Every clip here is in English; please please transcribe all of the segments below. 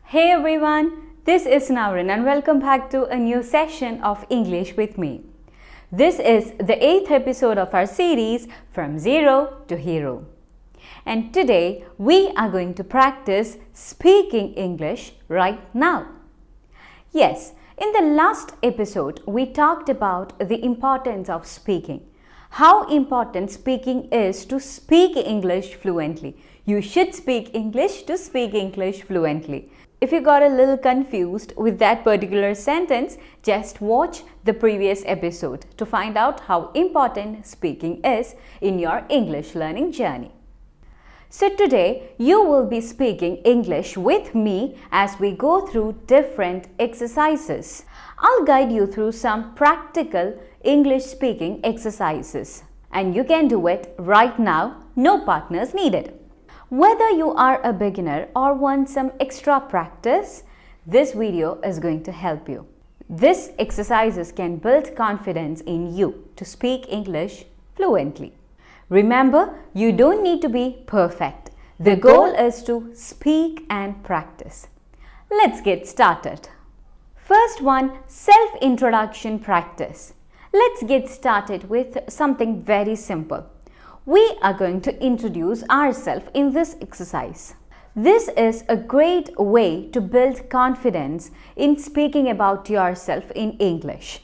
Hey everyone, this is Naurin and welcome back to a new session of English with me. This is the 8th episode of our series From Zero to Hero. And today we are going to practice speaking English right now. Yes, in the last episode we talked about the importance of speaking. How important speaking is to speak English fluently. You should speak English to speak English fluently. If you got a little confused with that particular sentence, just watch the previous episode to find out how important speaking is in your English learning journey. So today you will be speaking English with me as we go through different exercises. I'll guide you through some practical English speaking exercises and you can do it right now, no partners needed. Whether you are a beginner or want some extra practice, this video is going to help you. These exercises can build confidence in you to speak English fluently. Remember, you don't need to be perfect. The goal is to speak and practice. Let's get started. First one, self-introduction practice. Let's get started with something very simple. We are going to introduce ourselves in this exercise. This is a great way to build confidence in speaking about yourself in English.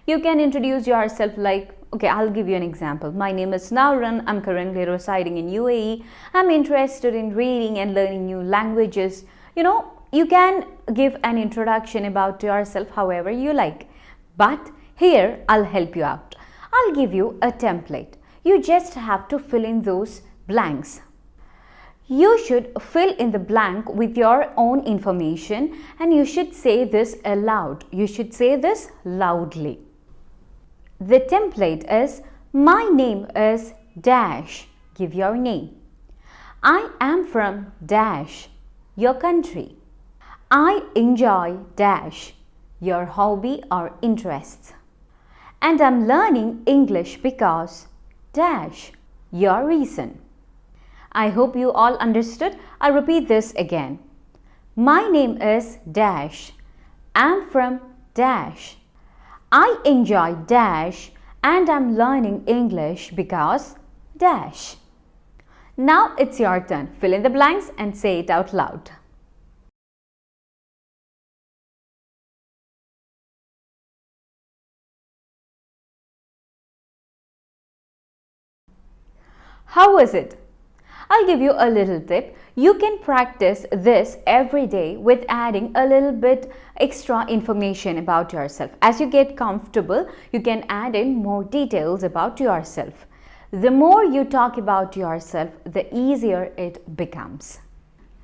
You can introduce yourself like, okay, I'll give you an example. My name is Nauran. I'm currently residing in UAE. I'm interested in reading and learning new languages. You can give an introduction about yourself however you like. But here, I'll help you out. I'll give you a template. You just have to fill in those blanks. You should fill in the blank with your own information and you should say this aloud. You should say this loudly. The template is, my name is dash. Give your name. I am from dash, your country. I enjoy dash, your hobby or interests. And I'm learning English because dash, your reason. I hope you all understood. I'll repeat this again. My name is dash. I'm from dash. I enjoy dash and I'm learning English because dash. Now it's your turn. Fill in the blanks and say it out loud. How was it? I'll give you a little tip. You can practice this every day with adding a little bit extra information about yourself. As you get comfortable, you can add in more details about yourself. The more you talk about yourself, the easier it becomes.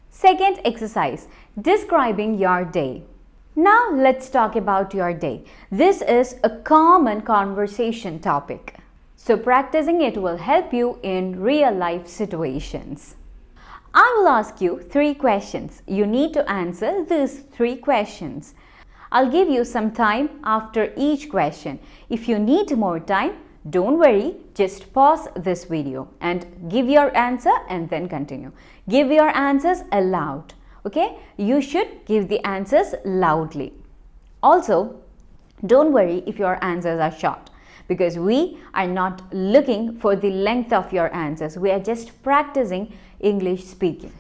Second exercise, describing your day. Now let's talk about your day. This is a common conversation topic. So practicing it will help you in real life situations. I will ask you 3 questions. You need to answer these 3 questions. I'll give you some time after each question. If you need more time, don't worry, just pause this video and give your answer and then continue. Give your answers aloud. Okay? You should give the answers loudly. Also, don't worry if your answers are short, because we are not looking for the length of your answers. We are just practicing English speaking.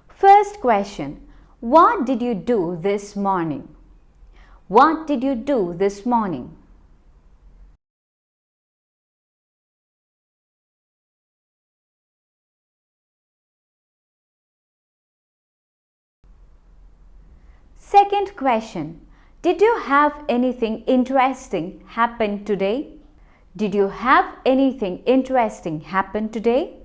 First question, what did you do this morning? What did you do this morning? Second question, did you have anything interesting happen today? Did you have anything interesting happen today?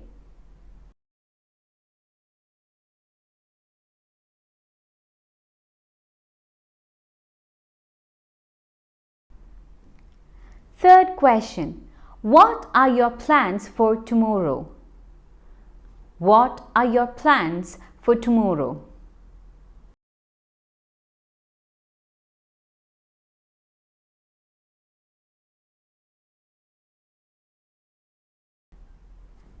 Third question, what are your plans for tomorrow? What are your plans for tomorrow?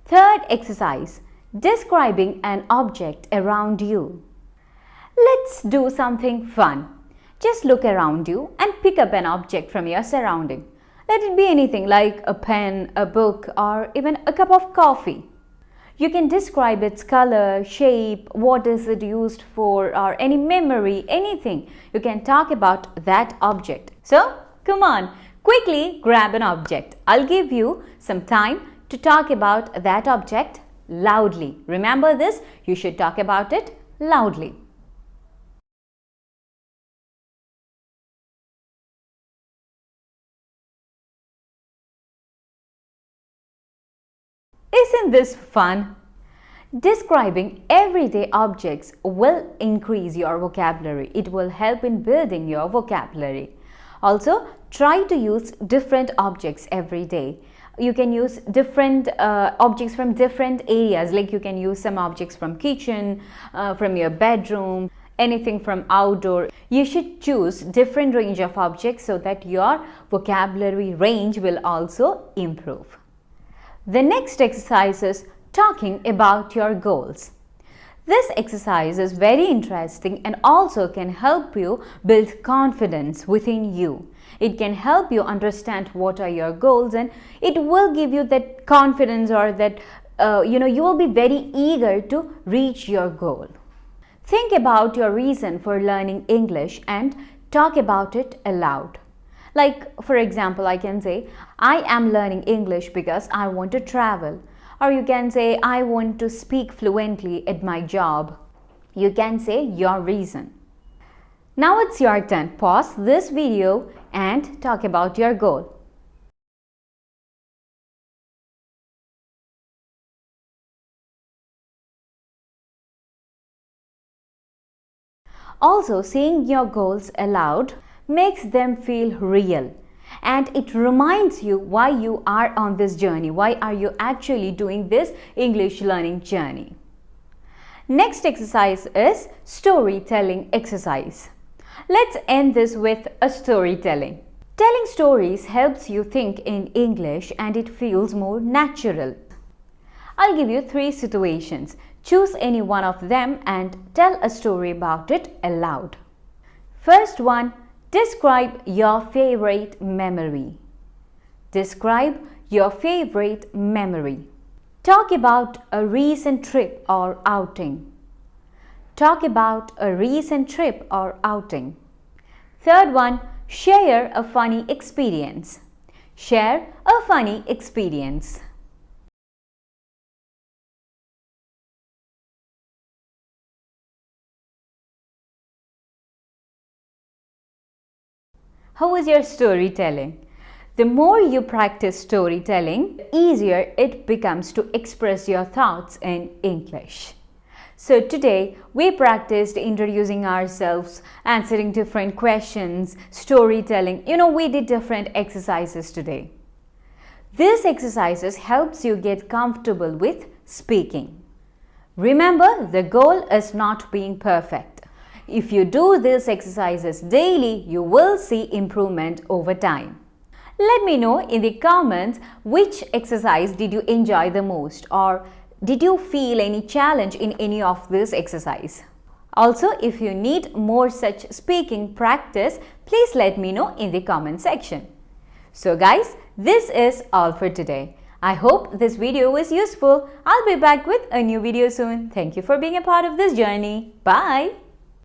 Third exercise, describing an object around you. Let's do something fun. Just look around you and pick up an object from your surrounding. Let it be anything like a pen, a book, or even a cup of coffee. You can describe its color, shape, what is it used for, or any memory, anything. You can talk about that object. So, come on, quickly grab an object. I'll give you some time to talk about that object loudly. Remember this, you should talk about it loudly. Isn't this fun? Describing everyday objects will increase your vocabulary. It will help in building your vocabulary. Also, try to use different objects every day. You can use different objects from different areas, like you can use some objects from kitchen, from your bedroom, anything from outdoor. You should choose different range of objects so that your vocabulary range will also improve. The next exercise is talking about your goals. This exercise is very interesting and also can help you build confidence within you. It can help you understand what are your goals, and it will give you that confidence, or that you will be very eager to reach your goal. Think about your reason for learning English and talk about it aloud. Like, for example, I can say, I am learning English because I want to travel. Or you can say, I want to speak fluently at my job. You can say your reason. Now it's your turn. Pause this video and talk about your goal. Also, saying your goals aloud makes them feel real, and it reminds you why you are on this journey. Why are you actually doing this English learning journey? Next exercise is storytelling exercise. Let's end this with a storytelling. Telling stories helps you think in English and it feels more natural. I'll give you 3 situations. Choose any one of them and tell a story about it aloud. First one, describe your favorite memory. Describe your favorite memory. Talk about a recent trip or outing. Talk about a recent trip or outing. Third one, share a funny experience. Share a funny experience. How is your storytelling? The more you practice storytelling, the easier it becomes to express your thoughts in English. So today we practiced introducing ourselves, answering different questions, storytelling. We did different exercises today. These exercises helps you get comfortable with speaking. Remember, the goal is not being perfect. If you do these exercises daily, you will see improvement over time. Let me know in the comments which exercise did you enjoy the most, or did you feel any challenge in any of this exercise? Also, if you need more such speaking practice, please let me know in the comment section. So guys, this is all for today. I hope this video was useful. I'll be back with a new video soon. Thank you for being a part of this journey. Bye.